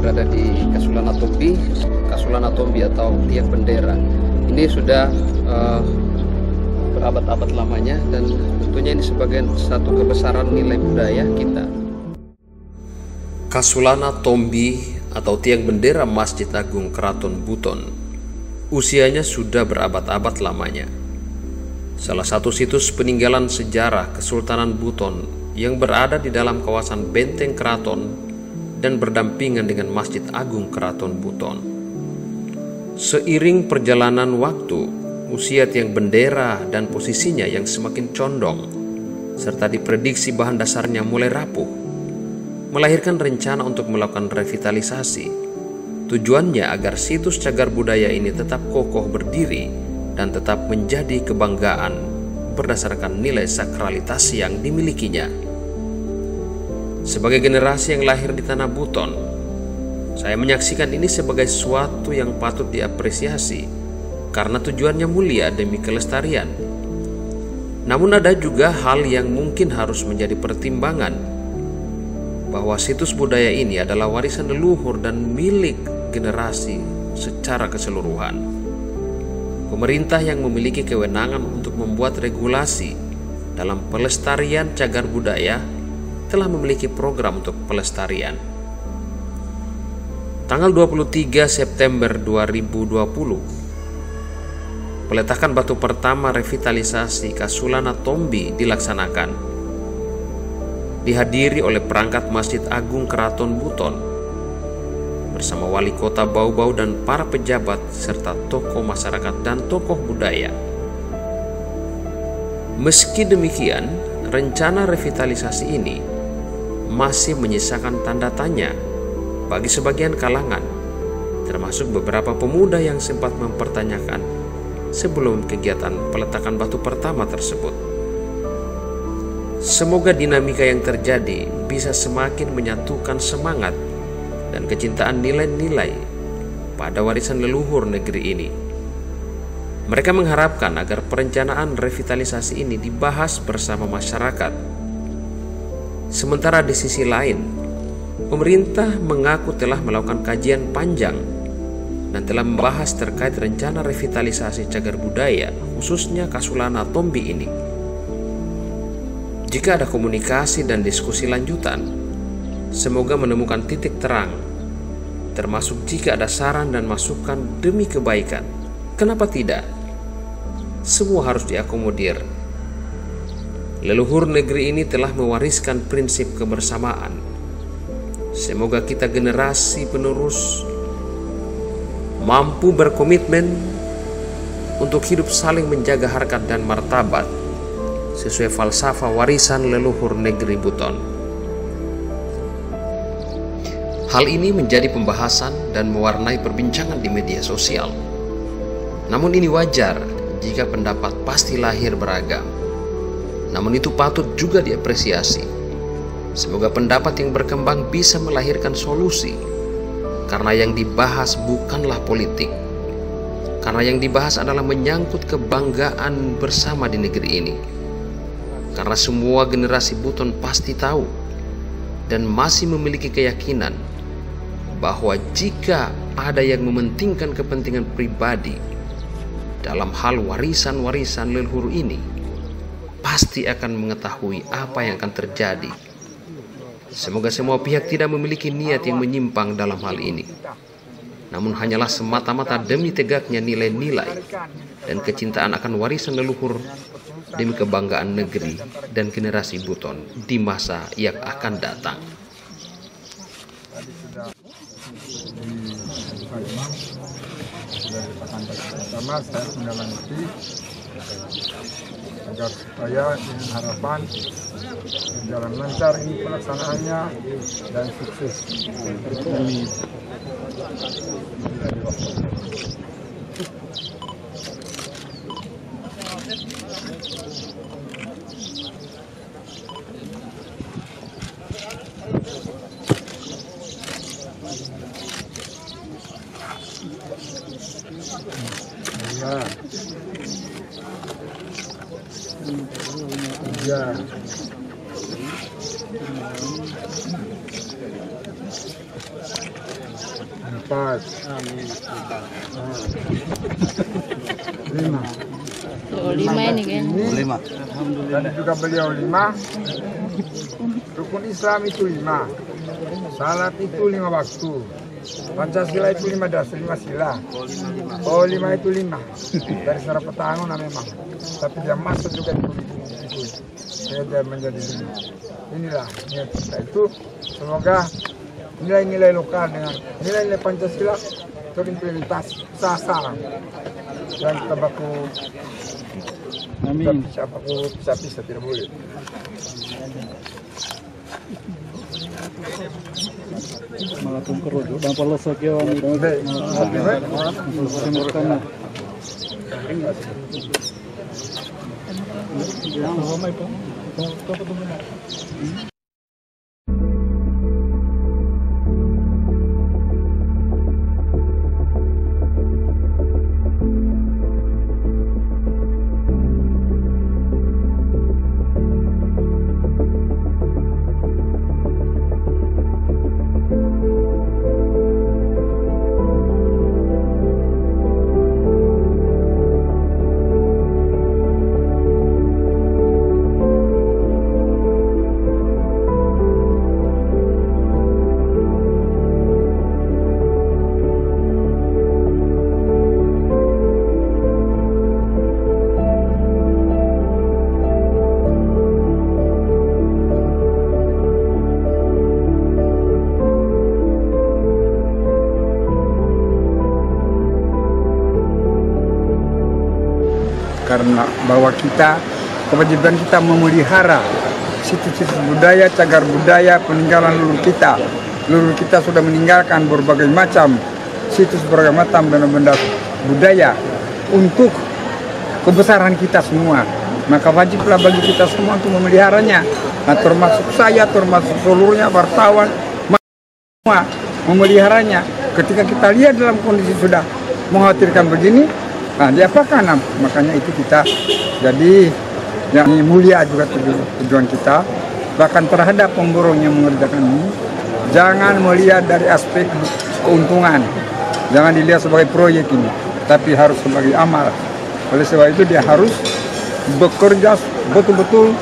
berada di Kasulana Tombi atau tiang bendera. Ini sudah berabad-abad lamanya, dan tentunya ini sebagai satu kebesaran nilai budaya kita. Kasulana Tombi atau tiang bendera Masjid Agung Keraton Buton usianya sudah berabad-abad lamanya. Salah satu situs peninggalan sejarah Kesultanan Buton yang berada di dalam kawasan Benteng Keraton dan berdampingan dengan Masjid Agung Keraton Buton. Seiring perjalanan waktu, usia tiang bendera dan posisinya yang semakin condong, serta diprediksi bahan dasarnya mulai rapuh, melahirkan rencana untuk melakukan revitalisasi. Tujuannya agar situs cagar budaya ini tetap kokoh berdiri dan tetap menjadi kebanggaan berdasarkan nilai sakralitas yang dimilikinya. Sebagai generasi yang lahir di tanah Buton, saya menyaksikan ini sebagai suatu yang patut diapresiasi karena tujuannya mulia demi kelestarian. Namun ada juga hal yang mungkin harus menjadi pertimbangan, bahwa situs budaya ini adalah warisan leluhur dan milik generasi secara keseluruhan. Pemerintah yang memiliki kewenangan untuk membuat regulasi dalam pelestarian cagar budaya telah memiliki program untuk pelestarian. Tanggal 23 September 2020, peletakan batu pertama revitalisasi Kasulana Tombi dilaksanakan. Dihadiri oleh perangkat Masjid Agung Keraton Buton bersama wali kota Bau-Bau dan para pejabat serta tokoh masyarakat dan tokoh budaya. Meski demikian, rencana revitalisasi ini masih menyisakan tanda tanya bagi sebagian kalangan, termasuk beberapa pemuda yang sempat mempertanyakan sebelum kegiatan peletakan batu pertama tersebut. Semoga dinamika yang terjadi bisa semakin menyatukan semangat dan kecintaan nilai-nilai pada warisan leluhur negeri ini. Mereka mengharapkan agar perencanaan revitalisasi ini dibahas bersama masyarakat. Sementara di sisi lain, pemerintah mengaku telah melakukan kajian panjang dan telah membahas terkait rencana revitalisasi cagar budaya, khususnya Kasulana Tombi ini. Jika ada komunikasi dan diskusi lanjutan, semoga menemukan titik terang, termasuk jika ada saran dan masukan demi kebaikan. Kenapa tidak? Semua harus diakomodir. Leluhur negeri ini telah mewariskan prinsip kebersamaan. Semoga kita generasi penerus mampu berkomitmen untuk hidup saling menjaga harkat dan martabat sesuai falsafah warisan leluhur negeri Buton. Hal ini menjadi pembahasan dan mewarnai perbincangan di media sosial. Namun ini wajar jika pendapat pasti lahir beragam. Namun itu patut juga diapresiasi. Semoga pendapat yang berkembang bisa melahirkan solusi, karena yang dibahas bukanlah politik, karena yang dibahas adalah menyangkut kebanggaan bersama di negeri ini. Karena semua generasi Buton pasti tahu dan masih memiliki keyakinan bahwa jika ada yang mementingkan kepentingan pribadi dalam hal warisan-warisan leluhur ini, pasti akan mengetahui apa yang akan terjadi. Semoga semua pihak tidak memiliki niat yang menyimpang dalam hal ini, namun hanyalah semata-mata demi tegaknya nilai-nilai dan kecintaan akan warisan leluhur demi kebanggaan negeri dan generasi Buton di masa yang akan datang. Pertama, saya mendalangi agar supaya dengan harapan berjalan lancar ini pelaksanaannya dan sukses. Amin. Ya. Empat. Lima. Oh, 5 ini kan. Lima. Dan juga beliau 5. Rukun Islam itu 5. Salat itu 5 waktu. Pancasila itu 5 dasar, 5 sila. Oh 5 itu 5. Dari secara petangon memang. Tapi dia masuk juga itu. Dia menjadi 5. Inilah niat kita itu. Semoga nilai-nilai lokal dengan nilai-nilai Pancasila terimplementasi sasaran. Dan kita baku bisa tidak boleh. Malapun kerujuk dan polos sekian karena bahwa kita kewajiban kita memelihara situs-situs budaya, cagar budaya, peninggalan leluhur kita. Leluhur kita sudah meninggalkan berbagai macam situs, berbagai macam benda-benda budaya untuk kebesaran kita semua. Maka wajiblah bagi kita semua untuk memeliharanya. Nah, termasuk saya, termasuk seluruhnya wartawan, semua memeliharanya. Ketika kita lihat dalam kondisi sudah mengkhawatirkan begini, nah diapakan? Nah, makanya itu kita jadi yang mulia juga tujuan kita. Bahkan terhadap pemborong yang mengerjakan ini, jangan melihat dari aspek keuntungan, jangan dilihat sebagai proyek ini, tapi harus sebagai amal. Oleh sebab itu dia harus bekerja betul-betul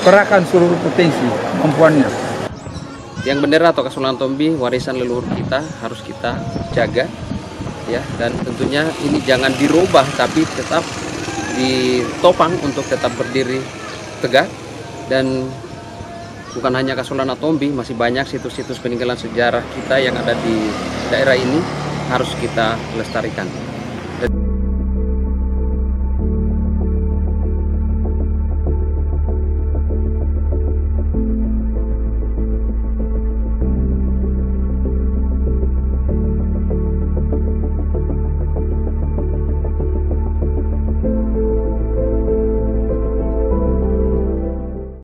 kerahkan seluruh potensi kemampuannya. Yang bendera atau Kasunanan Tombi, warisan leluhur kita, harus kita jaga, ya. Dan tentunya ini jangan dirubah, tapi tetap ditopang untuk tetap berdiri tegak. Dan bukan hanya Kasunanan Tombi, masih banyak situs-situs peninggalan sejarah kita yang ada di daerah ini harus kita lestarikan.